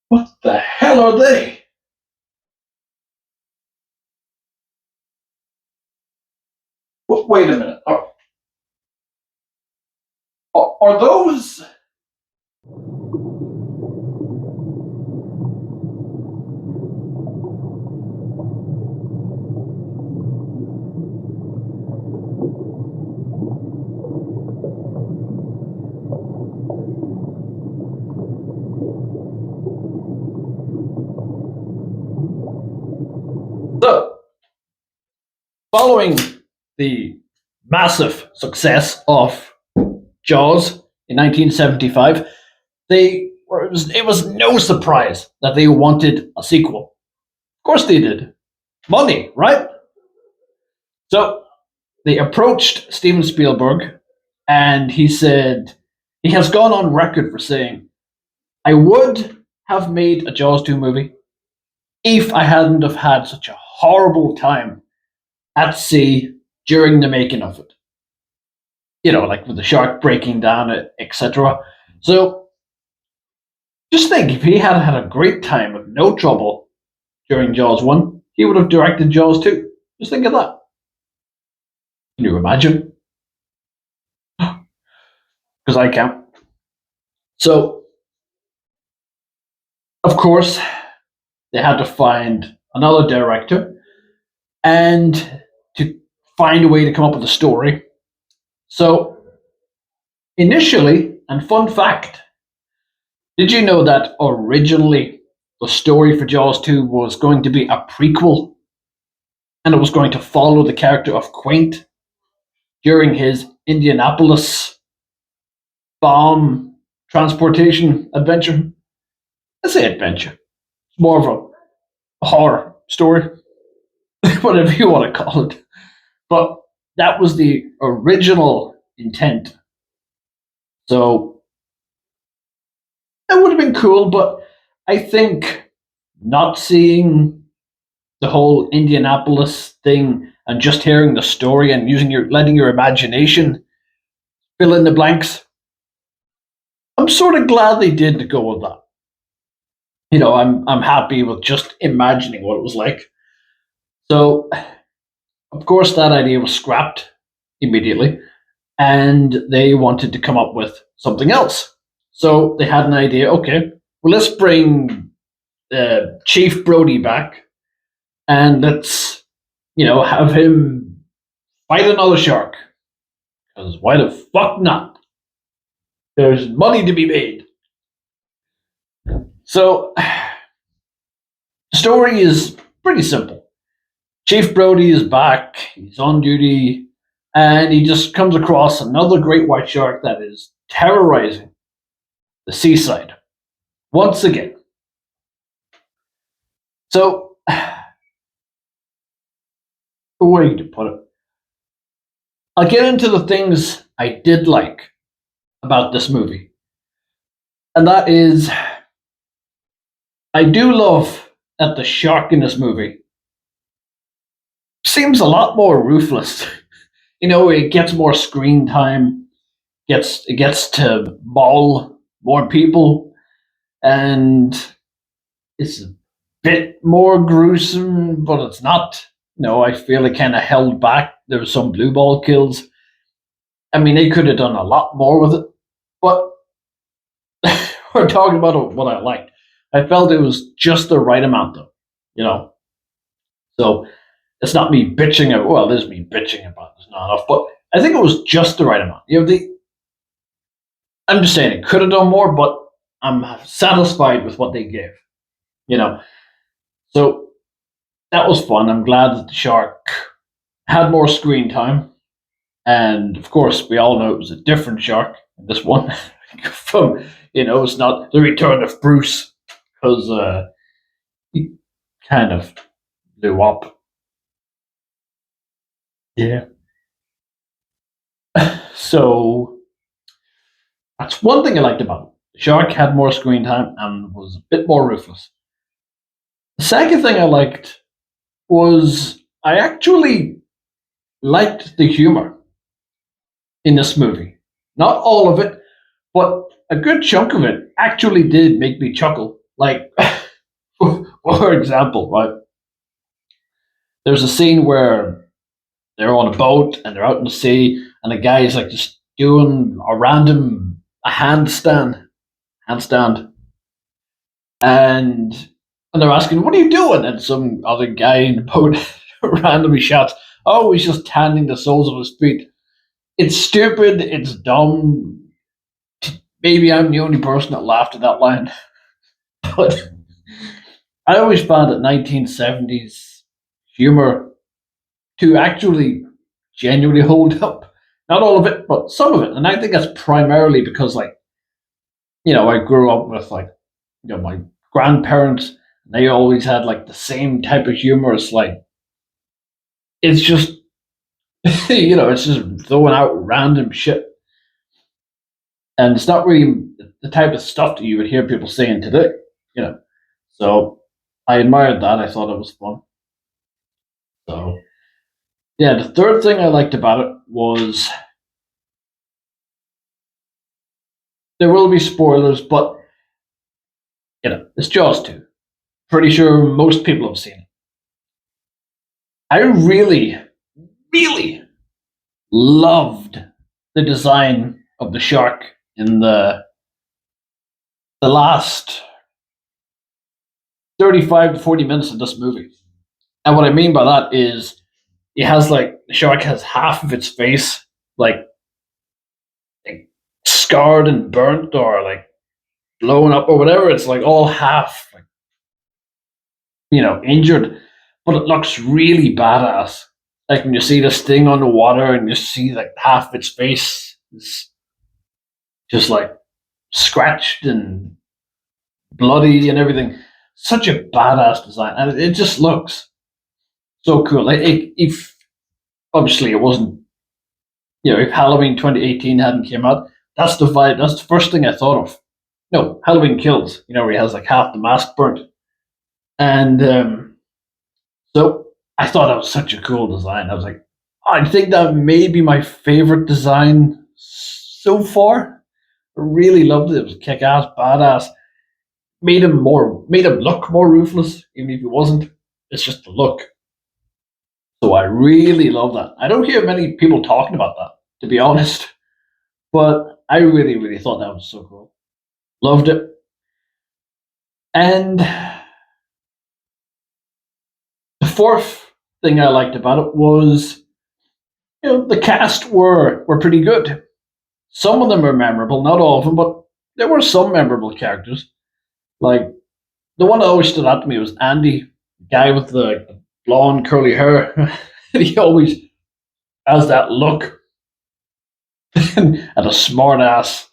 What the hell are they? Wait a minute. Are those? So, following the massive success of Jaws in 1975, it was no surprise that they wanted a sequel. Of course they did. Money, right? So they approached Steven Spielberg and he said he has gone on record for saying, I would have made a Jaws 2 movie if I hadn't have had such a horrible time at sea during the making of it. You know, like with the shark breaking down, etc. So just think, if he had had a great time with no trouble during Jaws 1, he would have directed Jaws 2. Just think of that. Can you imagine? Because I can't. So, of course, they had to find another director and to find a way to come up with a story. So, initially, and fun fact, did you know that originally the story for Jaws 2 was going to be a prequel and it was going to follow the character of Quaint during his Indianapolis bomb transportation adventure? I say adventure. It's more of a horror story, whatever you want to call it. But that was the original intent. So it would have been cool, but I think not seeing the whole Indianapolis thing and just hearing the story and letting your imagination fill in the blanks. I'm sort of glad they did go with that. You know, I'm happy with just imagining what it was like. So, of course, that idea was scrapped immediately, and they wanted to come up with something else. So they had an idea. Okay, well, let's bring Chief Brody back, and let's have him fight another shark. Because why the fuck not? There's money to be made. So the story is pretty simple. Chief Brody is back, he's on duty, and he just comes across another great white shark that is terrorizing the seaside once again. So, the way to put it, I'll get into the things I did like about this movie. And that is, I do love that the shark in this movie seems a lot more ruthless. You know, it gets more screen time, it gets to maul more people, and it's a bit more gruesome, but it's not. No, I feel it kind of held back. There was some blue ball kills. I mean, they could have done a lot more with it, but we're talking about what I liked. I felt it was just the right amount, though. You know, so it's not me bitching. Well, there's me bitching about there's not enough, but I think it was just the right amount. You know, I'm just saying it could have done more, but I'm satisfied with what they gave. You know, so that was fun. I'm glad that the shark had more screen time, and of course, we all know it was a different shark in this one. From it's not the return of Bruce because he kind of blew up. Yeah. So that's one thing I liked about it. The shark had more screen time and was a bit more ruthless. The second thing I liked was I actually liked the humor in this movie. Not all of it, but a good chunk of it actually did make me chuckle. Like, for example, right? There's a scene where they're on a boat and they're out in the sea, and the guy is like just doing a random a handstand, and they're asking, "What are you doing?" And some other guy in the boat randomly shouts, "Oh, he's just tanning the soles of his feet." It's stupid. It's dumb. Maybe I'm the only person that laughed at that line, but I always found that 1970s humor to actually genuinely hold up. Not all of it, but some of it. And I think that's primarily because, like, I grew up with, like, my grandparents. They always had, like, the same type of humor. It's like, it's just, it's just throwing out random shit. And it's not really the type of stuff that you would hear people saying today, you know. So I admired that. I thought it was fun. So, yeah, the third thing I liked about it was there will be spoilers, but, it's Jaws 2. Pretty sure most people have seen it. I really, really loved the design of the shark in the last 35 to 40 minutes of this movie. And what I mean by that is it has like the shark has half of its face like scarred and burnt or like blown up or whatever. It's like all half like, injured, but it looks really badass. Like when you see this thing on the water and you see like half of its face is just like scratched and bloody and everything. Such a badass design, and it just looks so cool. Like if obviously it wasn't, if Halloween 2018 hadn't came out, that's the vibe. That's the first thing I thought of. No, Halloween Kills. Where he has like half the mask burnt, and so I thought that was such a cool design. I was like, I think that may be my favorite design so far. I really loved it. It was kick ass, badass. Made him look more ruthless, even if he wasn't. It's just the look. So I really love that. I don't hear many people talking about that, to be honest. But I really, really thought that was so cool. Loved it. And the fourth thing I liked about it was, the cast were pretty good. Some of them are memorable, not all of them, but there were some memorable characters. Like the one that always stood out to me was Andy, the guy with the blonde curly hair. He always has that look and a smart ass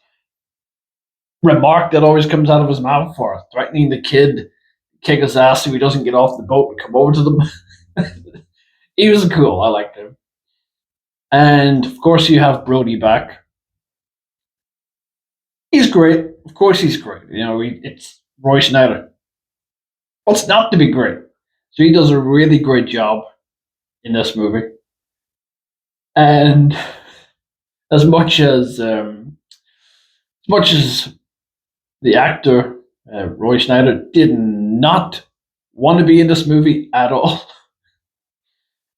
remark that always comes out of his mouth for threatening the kid, kick his ass if he doesn't get off the boat and come over to them. He was cool. I liked him. And of course, you have Brody back. He's great. Of course, he's great. It's Roy Schneider. What's not to be great? So he does a really great job in this movie. And as much as the actor Roy Schneider did not want to be in this movie at all,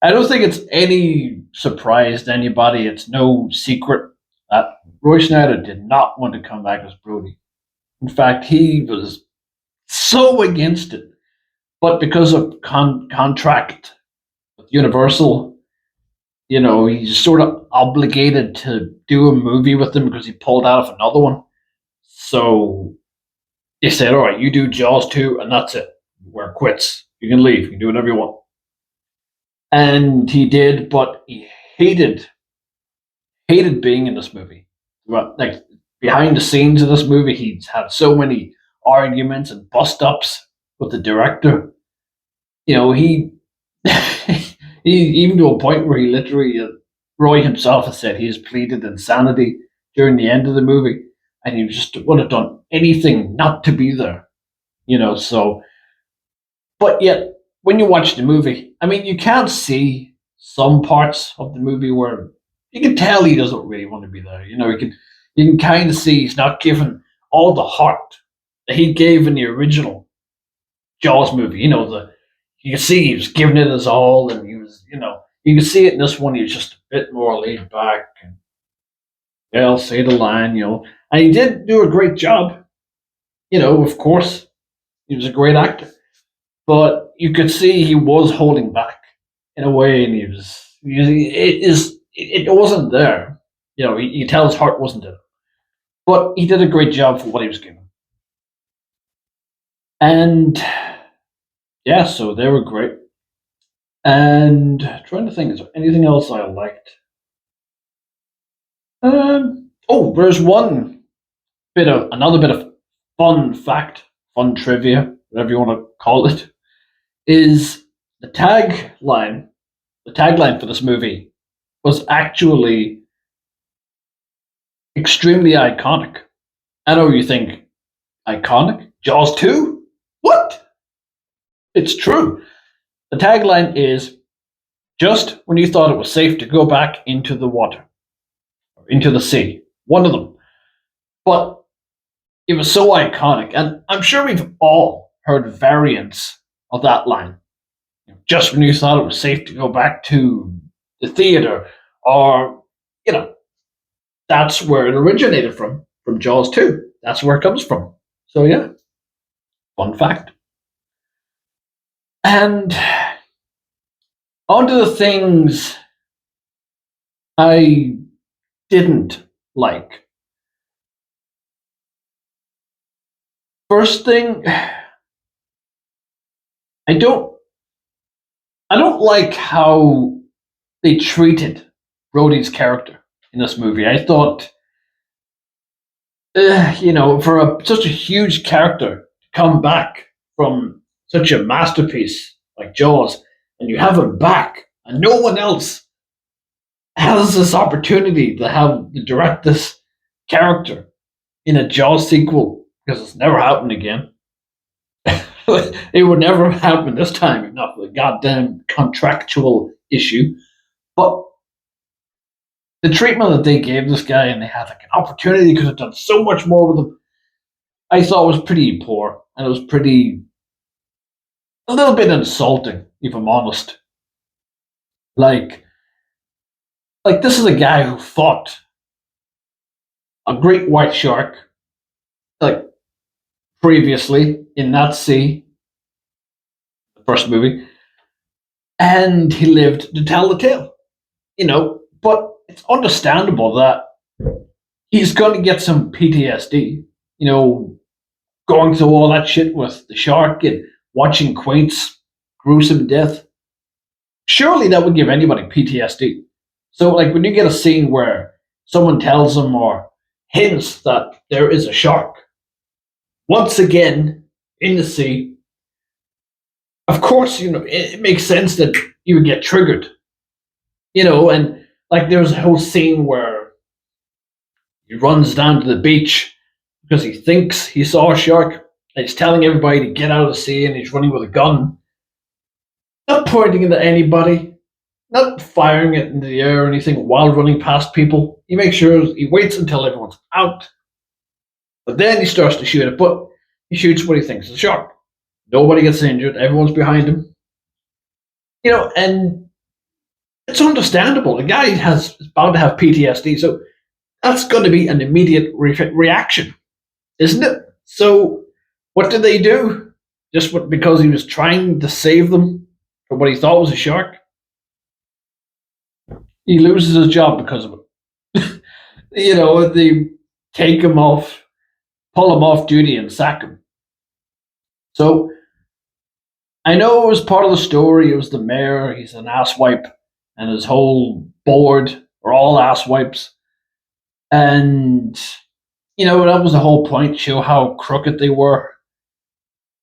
I don't think it's any surprise to anybody. It's no secret that Roy Schneider did not want to come back as Brody. In fact, he was so against it, but because of contract with Universal, he's sort of obligated to do a movie with them because he pulled out of another one. So they said, "All right, you do Jaws 2, and that's it. We're quits. You can leave. You can do whatever you want." And he did, but he hated being in this movie. Like behind the scenes of this movie, he's had so many arguments and bust ups with the director. He he even to a point where he literally Roy himself has said he has pleaded insanity during the end of the movie, and he just would have done anything not to be there. So but yet when you watch the movie, I mean, you can't see some parts of the movie where you can tell he doesn't really want to be there. You can kind of see he's not given all the heart that he gave in the original Jaws movie. You can see he was giving it his all, and you can see it in this one. He was just a bit more laid back, and yeah, I'll say the line, and he did do a great job. Of course, he was a great actor, but you could see he was holding back in a way, and it wasn't there. You tell his heart wasn't in it, but he did a great job for what he was given, and yeah, so they were great. And trying to think, is there anything else I liked? Oh, there's another bit of fun fact, fun trivia, whatever you want to call it, is the tagline. The tagline for this movie was actually extremely iconic. I know you think iconic, Jaws 2? What? It's true. The tagline is just when you thought it was safe to go back into the water, or into the sea. One of them. But it was so iconic, and I'm sure we've all heard variants of that line. Just when you thought it was safe to go back to the theater, or, you know, that's where it originated from Jaws 2. That's where it comes from. So, yeah, fun fact. And onto the things I didn't like. First thing, I don't I don't like how they treated Brody's character in this movie. I thought, for such a huge character to come back from such a masterpiece like Jaws, and you have him back, and no one else has this opportunity to direct this character in a Jaws sequel, because it's never happened again. It would never happen this time, if not for the goddamn contractual issue. But the treatment that they gave this guy, and they had like an opportunity, could have done so much more with him, I thought was pretty poor, and it was a little bit insulting, if I'm honest. Like, this is a guy who fought a great white shark, like previously in that sea, the first movie, and he lived to tell the tale. But it's understandable that he's going to get some PTSD. Going through all that shit with the shark and watching Quaint's gruesome death. Surely that would give anybody PTSD. So, like, when you get a scene where someone tells him or hints that there is a shark, once again in the sea, of course, it makes sense that you would get triggered. And like there was a whole scene where he runs down to the beach because he thinks he saw a shark, and he's telling everybody to get out of the sea, and he's running with a gun, not pointing it at anybody, not firing it into the air or anything while running past people. He makes sure he waits until everyone's out, but then he starts to shoot it. But he shoots what he thinks is a shark. Nobody gets injured. Everyone's behind him. And it's understandable. The guy is bound to have PTSD, so that's going to be an immediate reaction, isn't it? So, what did they do? Just because he was trying to save them from what he thought was a shark? He loses his job because of it. They take him off, pull him off duty, and sack him. So, I know it was part of the story. It was the mayor. He's an asswipe, and his whole board are all asswipes. And that was the whole point, show how crooked they were.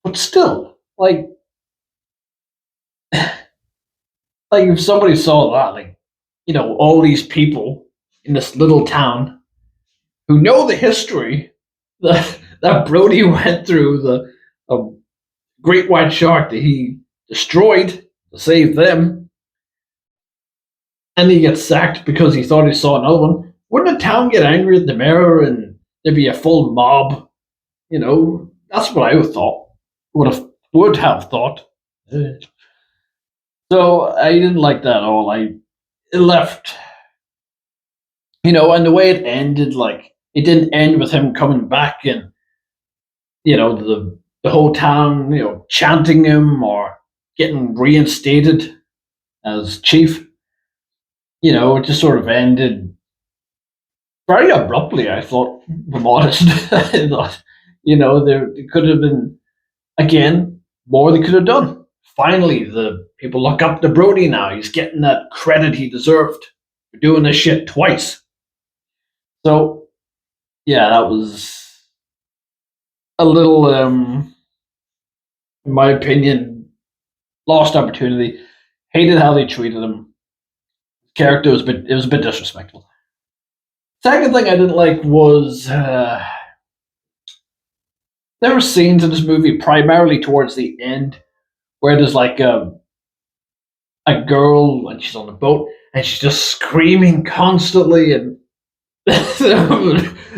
But still, like if somebody saw that, all these people in this little town who know the history that Brody went through, the great white shark that he destroyed to save them, and he gets sacked because he thought he saw another one. Wouldn't the town get angry at the mayor, and there'd be a full mob? That's what I thought. Would have thought. So I didn't like that at all. It left, and the way it ended, like it didn't end with him coming back and the whole town, chanting him or getting reinstated as chief. It just sort of ended very abruptly. I thought, if I'm honest, I thought, there could have been again more they could have done. Finally, the people look up to Brody now. He's getting that credit he deserved for doing this shit twice. So yeah, that was a little, in my opinion, lost opportunity. Hated how they treated him. Character was a bit disrespectful. Second thing I didn't like was there were scenes in this movie, primarily towards the end, where there's like a girl and she's on the boat and she's just screaming constantly, and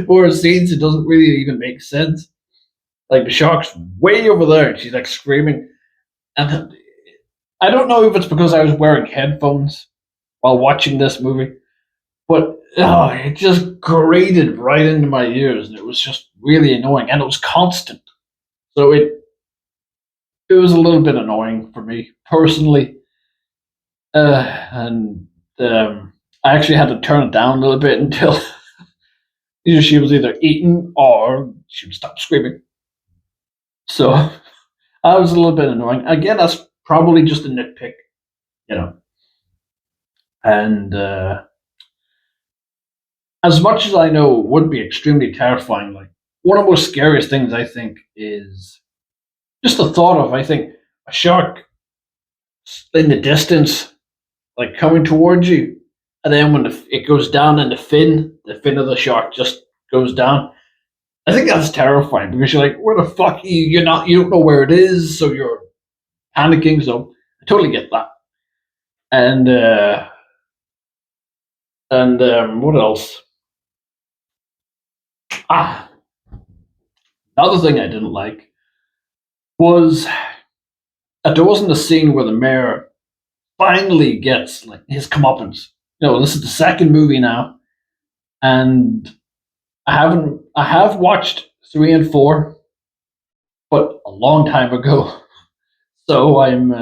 or scenes it doesn't really even make sense. Like the shark's way over there and she's like screaming, and I don't know if it's because I was wearing headphones while watching this movie, but it just grated right into my ears, and it was just really annoying, and it was constant. So it was a little bit annoying for me personally, and I actually had to turn it down a little bit until she was either eating or she would stop screaming. So I was a little bit annoying. Again, that's probably just a nitpick, you know. And as much as I know it would be extremely terrifying, like one of the most scariest things I think is just the thought of, I think, a shark in the distance, like coming towards you, and then when it goes down and the fin of the shark just goes down. I think that's terrifying because you're like, where the fuck are you? You don't know where it is, so you're panicking. So I totally get that. And what else? Ah, another thing I didn't like was there wasn't a scene where the mayor finally gets like his comeuppance. This is the second movie now, and I have watched 3 and 4, but a long time ago. So I'm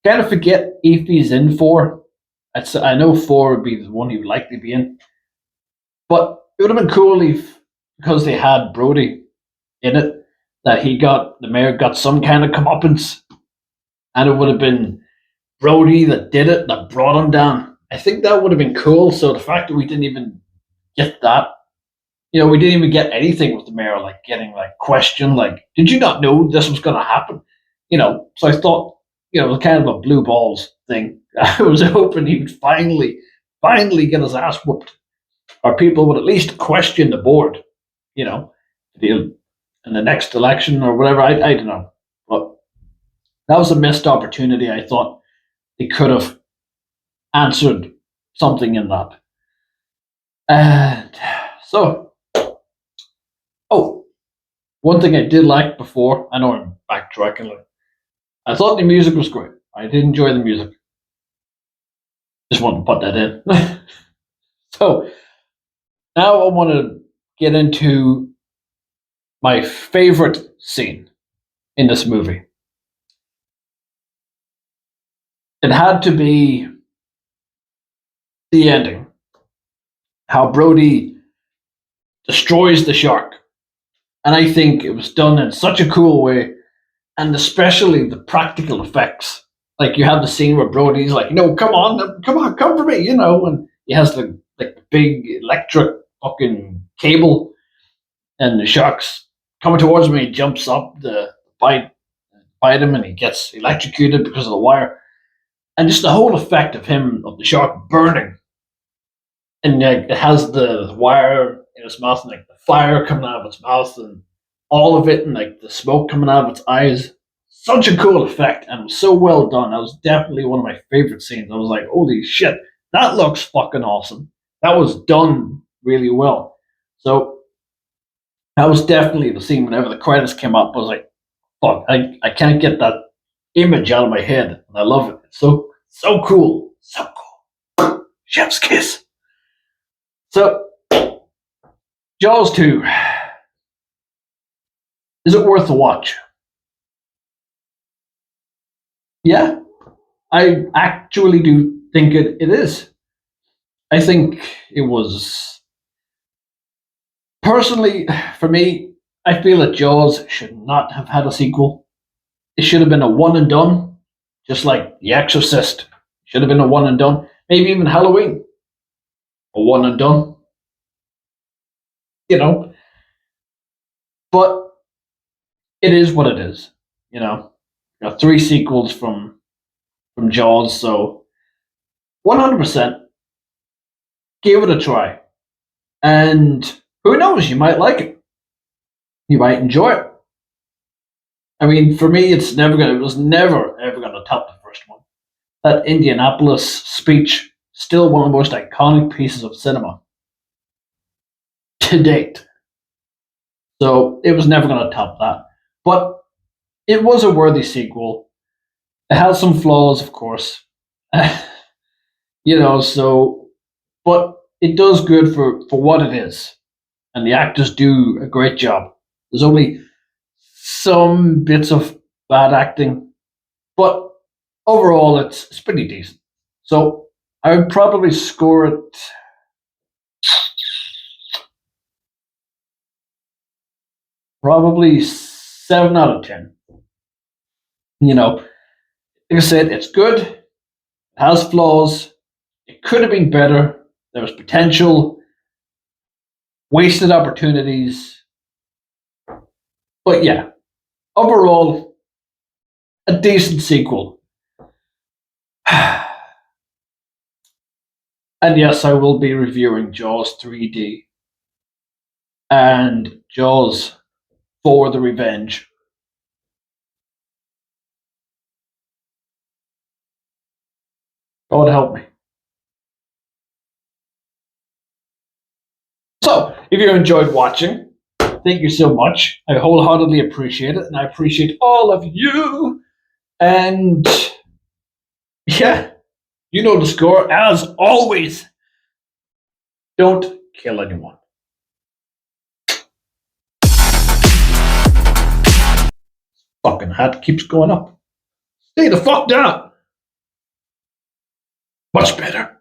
kind of forget if he's in 4. I know 4 would be the one he would likely be in, but it would have been cool if, because they had Brody in it, that the mayor got some kind of comeuppance, and it would have been Brody that did it, that brought him down. I think that would have been cool. So the fact that we didn't even get that, we didn't even get anything with the mayor, like getting like questioned, like, did you not know this was going to happen? So I thought, it was kind of a blue balls thing. I was hoping he would finally get his ass whooped, or people would at least question the board, you know, in the next election or whatever. I don't know, but that was a missed opportunity. I thought they could have answered something in that. And so, oh, one thing I did like before, I know I'm backtracking, like, I thought the music was great. I did enjoy the music. Just wanted to put that in. So now I want to get into my favorite scene in this movie. It had to be the ending. How Brody destroys the shark. And I think it was done in such a cool way, and especially the practical effects. Like you have the scene where Brody's like, "No, come on, come for me," and he has the big electric fucking cable, and the shark's coming towards him. And he jumps up to bite him, and he gets electrocuted because of the wire, and just the whole effect of the shark burning, and like, it has the wire in its mouth, and like the fire coming out of its mouth, and all of it, and like the smoke coming out of its eyes. Such a cool effect, and it was so well done. That was definitely one of my favorite scenes. I was like, holy shit, that looks fucking awesome. That was done really well. So That was definitely the scene whenever the credits came up. I was like, fuck, I can't get that image out of my head. And I love it. It's so cool. So cool. Chef's kiss. So Jaws 2. Is it worth a watch? Yeah, I actually do think it is. I think it was personally for me, I feel that Jaws should not have had a sequel. It should have been a one and done, just like The Exorcist. Should have been a one and done. Maybe even Halloween, a one and done. You know, but it is what it is. You know, three sequels from Jaws, so 100% give it a try. And who knows, you might like it. You might enjoy it. I mean, for me, it was never ever gonna top the first one. That Indianapolis speech, still one of the most iconic pieces of cinema to date. So it was never gonna top that. But it was a worthy sequel. It has some flaws, of course. So but it does good for what it is. And the actors do a great job. There's only some bits of bad acting, but overall it's pretty decent. So I would probably score it probably 7 out of 10. You know, like I said, it's good, it has flaws, it could have been better, there was potential, wasted opportunities, but yeah, overall, a decent sequel. And yes, I will be reviewing Jaws 3D and Jaws for the Revenge. God help me. So, if you enjoyed watching, thank you so much. I wholeheartedly appreciate it, and I appreciate all of you. And yeah, you know the score. As always, don't kill anyone. Fucking hat keeps going up. Stay the fuck down. Much better.